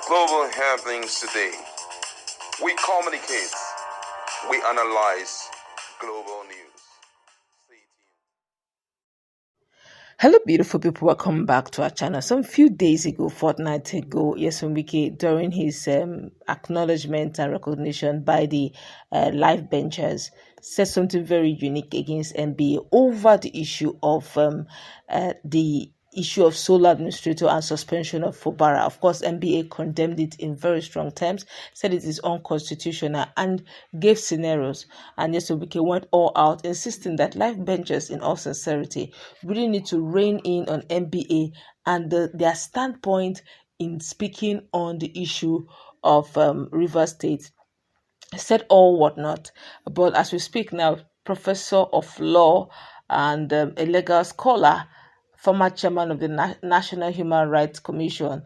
Global happenings today. We communicate. We analyze global news. Stay tuned. Hello, beautiful people. Welcome back to our channel. Some few days ago, fortnight ago, Wike, during his acknowledgement and recognition by the live benchers, said something very unique against NBA over the issue of the issue of sole administrator and suspension of Fubara. Of course, NBA condemned it in very strong terms, said it is unconstitutional, and gave scenarios. And Wike went all out, insisting that live benchers, in all sincerity, really need to rein in on NBA and their standpoint in speaking on the issue of Rivers State. Said all whatnot, but as we speak now, professor of law and a legal scholar, former chairman of the National Human Rights Commission,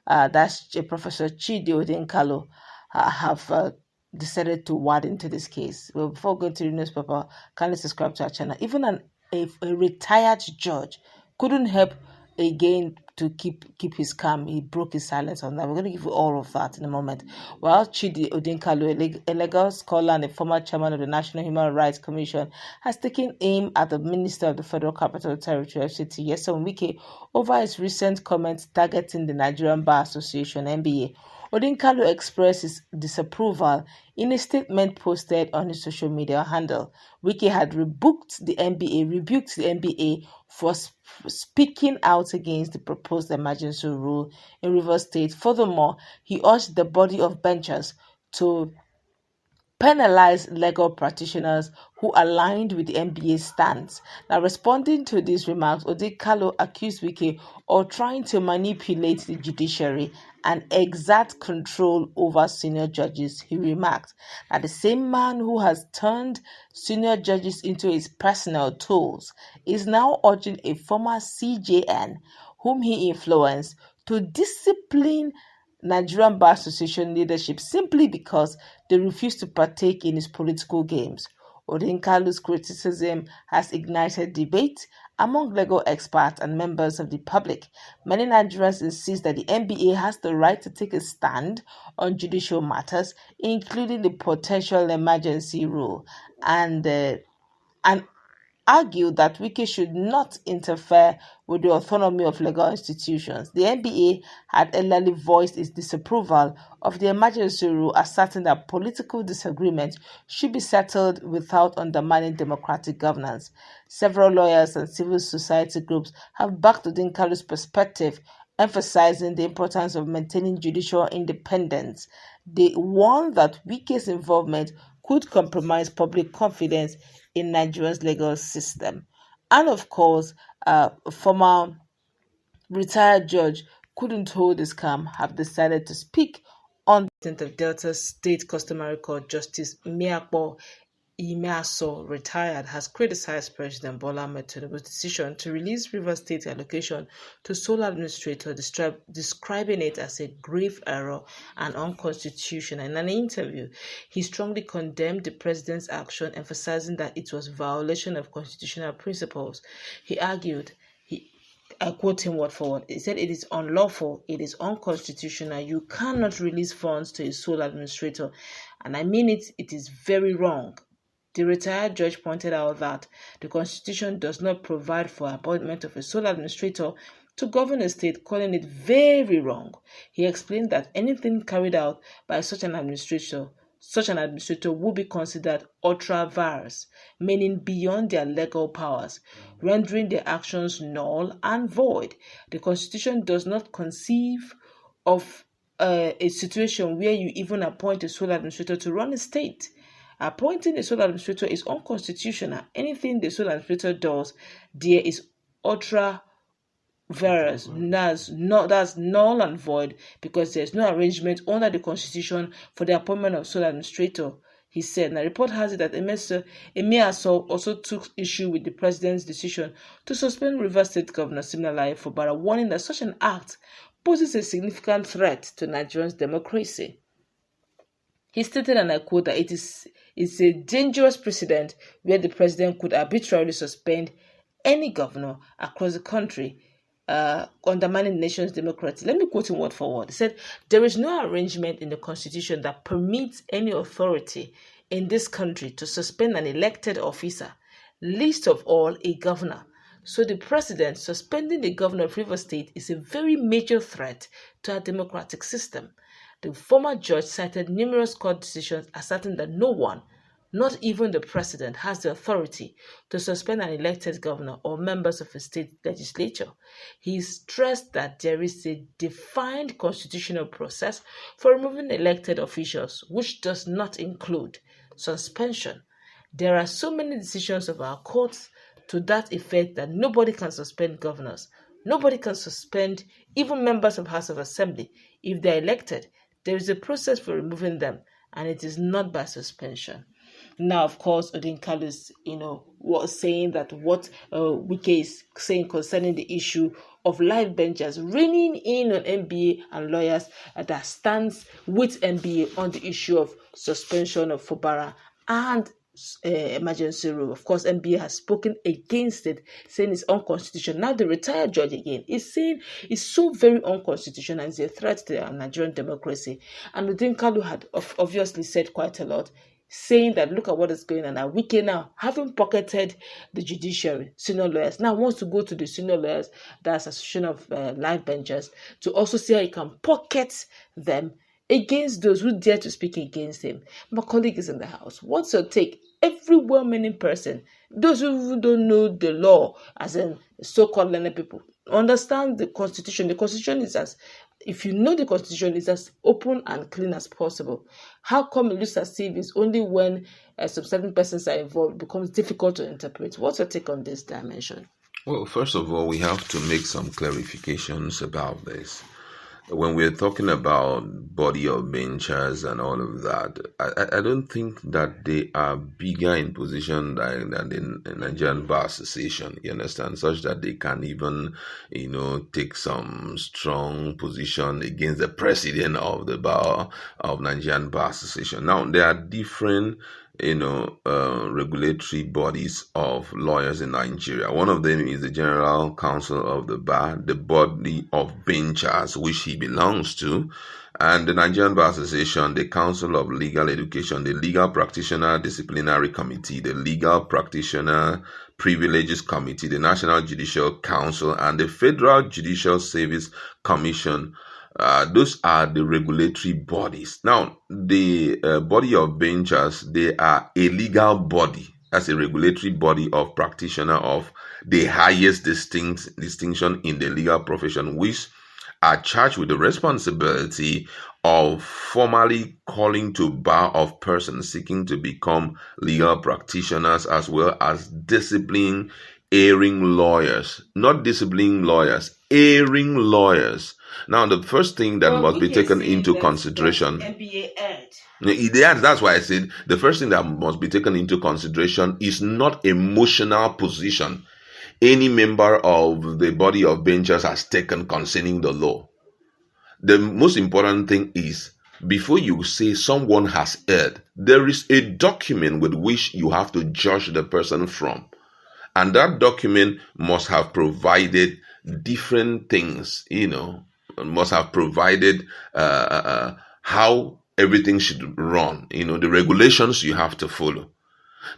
that's Professor Odinkalu, have decided to wade into this case. Well, before going to the newspaper, kindly subscribe to our channel. Even a retired judge couldn't help again to keep his calm. He broke his silence on that. We're going to give you all of that in a moment. Well, Chidi Odinkalu, a legal scholar and a former chairman of the National Human Rights Commission, has taken aim at the Minister of the Federal Capital Territory, FCT, Wike, over his recent comments targeting the Nigerian Bar Association, NBA. Odinkalu expressed his disapproval in a statement posted on his social media handle. Wike had rebuked the NBA for speaking out against the proposed emergency rule in Rivers State. Furthermore, he urged the body of benchers to penalize legal practitioners who aligned with the NBA's stance. Now, responding to these remarks, Odinkalu accused Wike of trying to manipulate the judiciary and exert control over senior judges. He remarked that the same man who has turned senior judges into his personal tools is now urging a former CJN, whom he influenced, to discipline Nigerian Bar Association leadership simply because they refuse to partake in his political games. Odinkalu's criticism has ignited debate among legal experts and members of the public. Many Nigerians insist that the NBA has the right to take a stand on judicial matters, including the potential emergency rule, and argued that Wike should not interfere with the autonomy of legal institutions. The NBA had earlier voiced its disapproval of the emergency rule, asserting that political disagreements should be settled without undermining democratic governance. Several lawyers and civil society groups have backed Odinkalu's perspective, emphasizing the importance of maintaining judicial independence. They warned that Wike's involvement could compromise public confidence in Nigeria's legal system. And of course, former retired judge couldn't hold his calm, have decided to speak on the of Delta State Customary Court Justice Miakpo Imeaso, retired, has criticized President Bola Ahmed Tinubu's decision to release Rivers State allocation to sole administrator, describing it as a grave error and unconstitutional. In an interview, he strongly condemned the president's action, emphasizing that it was a violation of constitutional principles. He argued, I quote him word for word, he said, "It is unlawful, it is unconstitutional. You cannot release funds to a sole administrator. And I mean it, it is very wrong." The retired judge pointed out that the Constitution does not provide for appointment of a sole administrator to govern a state, calling it very wrong. He explained that anything carried out by such an administrator will be considered ultra vires, meaning beyond their legal powers, rendering their actions null and void. The Constitution does not conceive of a situation where you even appoint a sole administrator to run a state. Appointing a sole administrator is unconstitutional. Anything the sole administrator does, there is ultra vires. That's null and void because there's no arrangement under the Constitution for the appointment of sole administrator, he said. And the report has it that Emeaso also took issue with the president's decision to suspend Rivers State Governor Siminalayi Fubara, warning that such an act poses a significant threat to Nigeria's democracy. He stated, and I quote, that it's a dangerous precedent where the president could arbitrarily suspend any governor across the country. undermining the nation's democracy. Let me quote him word for word. He said, "There is no arrangement in the constitution that permits any authority in this country to suspend an elected officer, least of all a governor. So the president suspending the governor of Rivers State is a very major threat to our democratic system." The former judge cited numerous court decisions asserting that no one, not even the president, has the authority to suspend an elected governor or members of a state legislature. He stressed that there is a defined constitutional process for removing elected officials, which does not include suspension. There are so many decisions of our courts to that effect that nobody can suspend governors. Nobody can suspend even members of House of Assembly. If they are elected, there is a process for removing them, and it is not by suspension. Now, of course, Odinkalu is, was saying that what Wike is saying concerning the issue of live benchers reining in on NBA and lawyers that stands with NBA on the issue of suspension of Fubara and emergency rule. Of course, NBA has spoken against it, saying it's unconstitutional. Now, the retired judge again is saying it's so very unconstitutional and it's a threat to our Nigerian democracy. And Odinkalu had obviously said quite a lot, saying that look at what is going on now. Wike now, having pocketed the judiciary, senior lawyers, now wants to go to the senior lawyers, that's Association of Live Benchers, to also see how he can pocket them against those who dare to speak against him. My colleague is in the house. What's your take? Every well-meaning person, those who don't know the law, as in so-called learned people, understand the Constitution. The Constitution is if you know the Constitution is as open and clean as possible. How come it looks as if it's only when some certain persons are involved, it becomes difficult to interpret? What's your take on this dimension? Well, first of all, we have to make some clarifications about this. When we're talking about body of benchers and all of that, I don't think that they are bigger in position than the Nigerian Bar Association, you understand, such that they can even, take some strong position against the president of the Bar of Nigerian Bar Association. Now, there are different regulatory bodies of lawyers in Nigeria. One of them is the General Council of the Bar, the body of benchers, which he belongs to, and the Nigerian Bar Association, the Council of Legal Education, the Legal Practitioner Disciplinary Committee, the Legal Practitioner Privileges Committee, the National Judicial Council, and the Federal Judicial Service Commission. Those are the regulatory bodies. Now, the body of benchers, they are a legal body. That's a regulatory body of practitioner of the highest distinction in the legal profession, which are charged with the responsibility of formally calling to bar of persons seeking to become legal practitioners, as well as disciplining erring lawyers. Not disciplining lawyers, erring lawyers. Now, the first thing that must be taken into consideration, that's why I said the first thing that must be taken into consideration is not emotional position any member of the body of benchers has taken concerning the law. The most important thing is, before you say someone has erred, there is a document with which you have to judge the person from. And that document must have provided different things, must have provided how everything should run, the regulations you have to follow.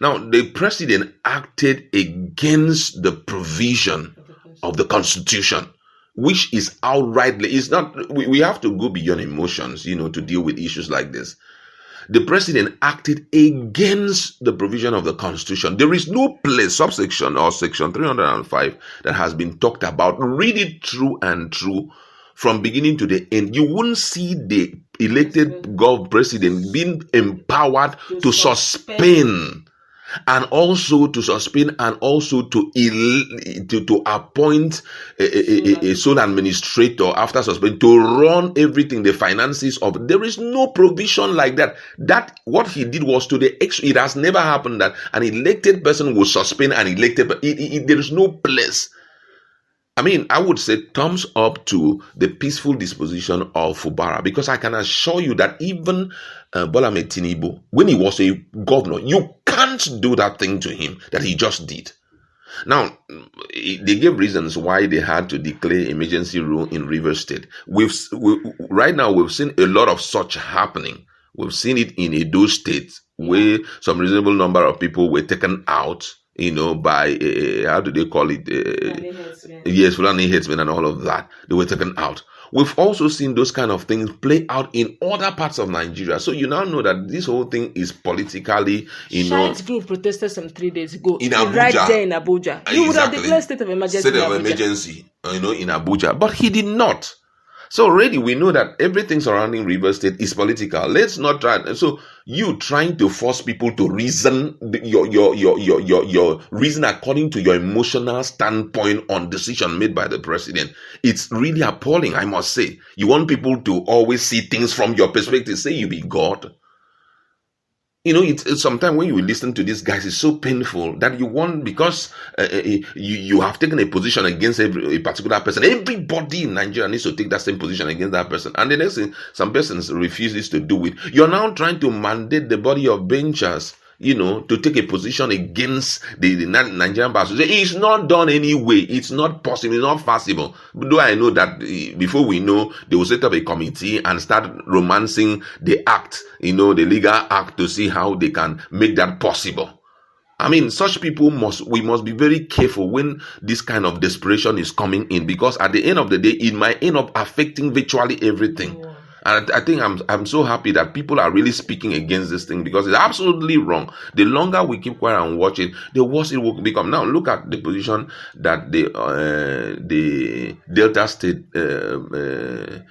Now, the president acted against the provision of the Constitution, which is outrightly, it's not, we have to go beyond emotions, to deal with issues like this. The president acted against the provision of the Constitution. There is no place, subsection or section 305, that has been talked about. Read it through and through from beginning to the end. You won't see the elected president being empowered to suspend and also to suspend and also to appoint a sole administrator after suspending to run everything, the finances of. There is no provision like that. That what he did was to the it has never happened that an elected person will suspend an elected. There is no place. I mean, I would say thumbs up to the peaceful disposition of Fubara, because I can assure you that even Bola Tinubu, when he was a governor, you can't do that thing to him that he just did. Now, they gave reasons why they had to declare emergency rule in Rivers State. Right now we've seen a lot of such happening. We've seen it in Edo State, where some reasonable number of people were taken out, by how do they call it? Yes, Fulani headsmen and all of that. They were taken out. We've also seen those kind of things play out in other parts of Nigeria. So you now know that this whole thing is politically, Shines Group protested some 3 days ago. In Abuja. Right there in Abuja. You would have declared state of emergency. State of emergency, in Abuja. But he did not. So already we know that everything surrounding Rivers State is political. Let's not try. So you trying to force people to reason your reason according to your emotional standpoint on decision made by the president. It's really appalling, I must say. You want people to always see things from your perspective. Say you be God. It's sometimes when you listen to these guys, it's so painful that you want, because you have taken a position against a particular person. Everybody in Nigeria needs to take that same position against that person. And the next thing, some persons refuses to do it. You're now trying to mandate the body of benchers, to take a position against the Nigerian bar. It's not done anyway. It's not possible. It's not possible. Though I know that before we know, they will set up a committee and start romancing the act, the legal act, to see how they can make that possible. I mean, such people we must be very careful when this kind of desperation is coming in, because at the end of the day, it might end up affecting virtually everything. Yeah. And I think I'm so happy that people are really speaking against this thing, because it's absolutely wrong. The longer we keep quiet and watch it, the worse it will become. Now look at the position that the Delta State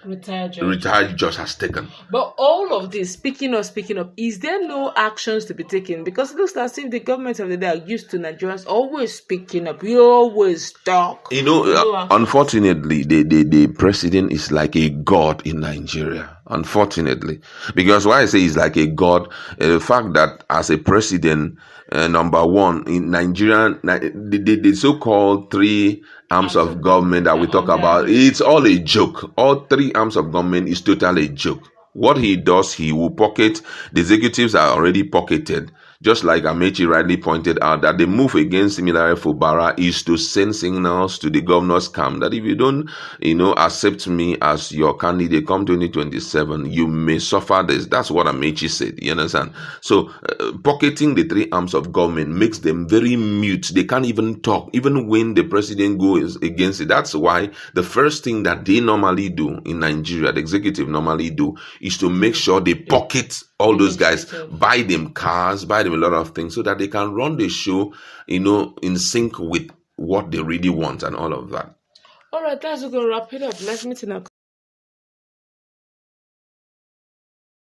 retired judge has taken. But all of this, speaking up, is there no actions to be taken? Because it looks as if the government of the day are used to Nigerians always speaking up. We always talk. Unfortunately, the president is like a god in Nigeria. Unfortunately, because why I say he's like a god, the fact that as a president, number one in Nigeria, the so-called three arms of government that we talk about, it's all a joke. All three arms of government is totally a joke. What he does, he will pocket. The executives are already pocketed. Just like Amechi rightly pointed out, that the move against similar Fubara is to send signals to the governor's camp that if you don't, accept me as your candidate come 2027, you may suffer this. That's what Amechi said. You understand? So pocketing the three arms of government makes them very mute. They can't even talk, even when the president goes against it. That's why the first thing that they normally do in Nigeria, the executive normally do, is to make sure they pocket all those guys, buy them cars, buy them a lot of things, so that they can run the show, in sync with what they really want and all of that. All right, that's going to wrap it up. Let's meet in a